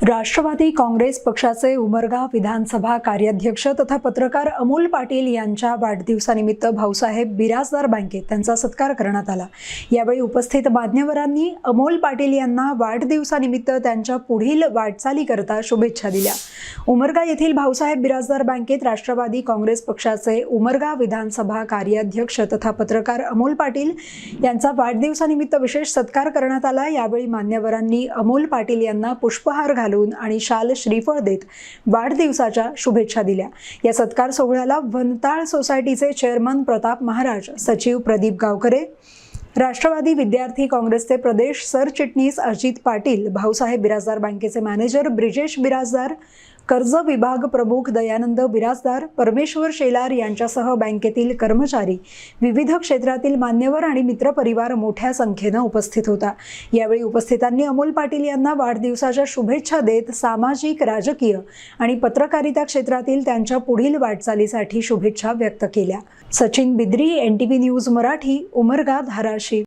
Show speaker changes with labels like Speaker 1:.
Speaker 1: राष्ट्रवादी काँग्रेस पक्षाचे उमरगा विधानसभा कार्याध्यक्ष तथा पत्रकार अमोल पाटील यांच्या वाढदिवसानिमित्त भाऊसाहेब बिराजदार बँकेत त्यांचा सत्कार करण्यात आला। यावेळी उपस्थित मान्यवरांनी अमोल पाटील यांना वाढदिवसानिमित्त त्यांच्या पुढील वाटचालीकरता शुभेच्छा दिल्या। उमरगा येथील भाऊसाहेब बिराजदार बँकेत राष्ट्रवादी काँग्रेस पक्षाचे उमरगा विधानसभा कार्याध्यक्ष तथा पत्रकार अमोल पाटील यांचा वाढदिवसानिमित्त विशेष सत्कार करण्यात आला। यावेळी मान्यवरांनी अमोल पाटील यांना पुष्पहार घालून आणि शाल श्रीफळ देत वाढदिवसाच्या शुभेच्छा दिल्या। या सत्कार सोहळ्याला वनताळ सोसायटीचे चेअरमन प्रताप महाराज, सचिव प्रदीप गावकरे, राष्ट्रवादी विद्यार्थी काँग्रेसचे प्रदेश सरचिटणीस अजित पाटील, भाऊसाहेब बिराजदार बँकेचे मॅनेजर ब्रिजेश बिराजदार, कर्ज विभाग प्रमुख दयानंद बिराजदार, परमेश्वर शेलार यांच्यासह बँकेतील कर्मचारी, विविध क्षेत्रातील मान्यवर आणि मित्रपरिवार मोठ्या संख्येने उपस्थित होता। यावेळी उपस्थितांनी अमोल पाटील यांना वाढदिवसाच्या शुभेच्छा देत सामाजिक, राजकीय आणि पत्रकारिता क्षेत्रातील त्यांच्या पुढील वाटचालीसाठी शुभेच्छा व्यक्त केल्या। Sachin Bidri, NTV news Marathi, Umarga, Dharashiv.